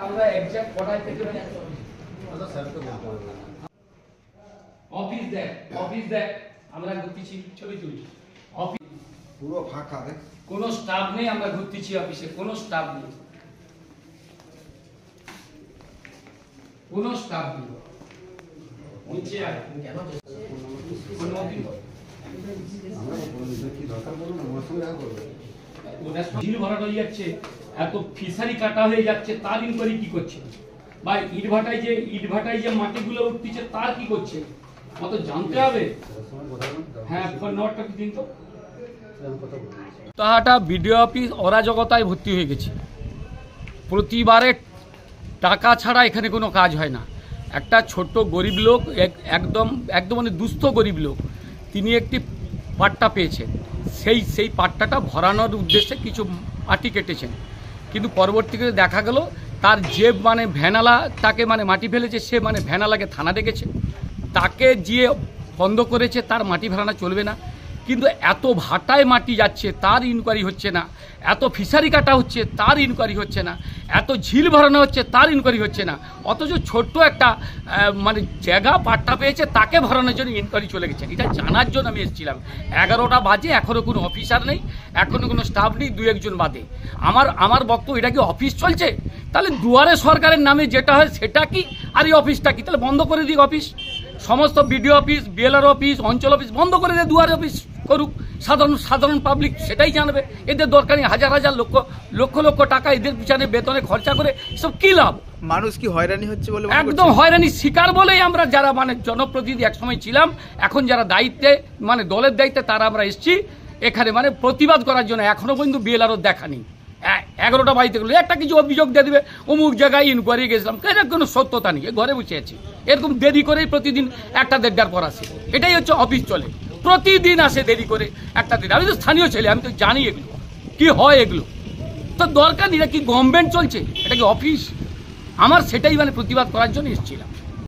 আমরা এক্সাক্ট কোথায় থেকে অফিস দেখ আমরা ঘুরতেছি, ছবি তুলছি, অফিস পুরো ফাঁকা, কোনো স্টাফ নেই, আমরা ঘুরতেছি অফিসে, কোনো স্টাফ নেই, কোনো স্টাফ নেই। নিচে আয়, ঝিল ভরাট হয়ে যাচ্ছে, এত ফিশারি কাটা হয়ে যাচ্ছে, তার ইনকোয়ারি কি করছে? বা ইট ভাটায় যে মাটিগুলো উঠতেছে তার কি করছে? কত জানতে হবে। হ্যাঁ, ফোন নাম্বারটা দিন তো। তাহাটা বিডিও অফিস অরাজকতায় ভর্তি হয়ে গেছে। প্রতিবারে টাকা ছাড়া এখানে কোনো কাজ হয় না। একটা ছোট্ট গরিব লোক, একদম মানে দুস্থ গরিব লোক, তিনি একটি পাট্টা পেয়েছেন। সেই পাট্টাটা ভরানোর উদ্দেশ্যে কিছু মাটি কেটেছেন, কিন্তু পরবর্তীকালে দেখা গেল তার যে মানে ভ্যানালা তাকে মানে মাটি ফেলেছে, সে মানে ভ্যানালাকে থানা ডেকেছে, তাকে যে বন্ধ করেছে, তার মাটি ফেলানো চলবে না। কিন্তু এত ভাটায় মাটি যাচ্ছে তার ইনকোয়ারি হচ্ছে না, এত ফিশারি কাটা হচ্ছে তার ইনকোয়ারি হচ্ছে না, এত ঝিল ভরানো হচ্ছে তার ইনকোয়ারি হচ্ছে না, অথচ ছোট্ট একটা মানে জায়গা পাট্টা পেয়েছে তাকে ভরানোর জন্য ইনকোয়ারি চলে গেছে। এটা জানার জন্য আমি এসেছিলাম। 11টা বাজে, এখনও কোনো অফিসার নেই, এখনও কোনো স্টাফ নেই, 2-1 বাদে। আমার বক্তব্য, এটা কি অফিস চলছে? তাহলে দুয়ারে সরকারের নামে যেটা হয় সেটা কি, আর এই অফিসটা কি? তাহলে বন্ধ করে দিক অফিস, সমস্ত বিডিও অফিস, বিএলআর অফিস, অঞ্চল অফিস বন্ধ করে দিয়ে দুয়ারে অফিস করুক। সাধারণ পাবলিক সেটাই জানবে। এদের দরকার নেই হাজার লক্ষ টাকা এদের পিছনে বেতনে খরচা করে, সব কি লাভ? মানুষ কি হয়রানি হচ্ছে বলে? একদম হয়রানি শিকার বলেই আমরা যারা মানে জনপ্রতিনিধি একসময় ছিলাম, এখন যারা দায়িত্বে মানে দলের দায়িত্বে, তারা আমরা এসেছি এখানে মানে প্রতিবাদ করার জন্য। এখনো পর্যন্ত বিএলআরও দেখা নেই। 11টা বাড়িতে গেলো একটা কিছু অভিযোগ দিয়ে দেবে, অমুক জায়গায় ইনকোয়ারি গেছিলাম, এটার কোনো সত্যতা নেই, ঘরে বসে আছি। এরকম দেরি করেই প্রতিদিন 1-1.5টার পর আসে। এটাই হচ্ছে অফিস চলে, প্রতিদিন আসে দেরি করে 1টা দিন। আমি তো স্থানীয় ছেলে, আমি তো জানি এগুলো কি হয়। এগুলো তো দরকার নেই। এটা কি গভর্নমেন্ট চলছে? এটা কি অফিস? আমার সেটাই মানে প্রতিবাদ করার জন্য এসেছিলাম।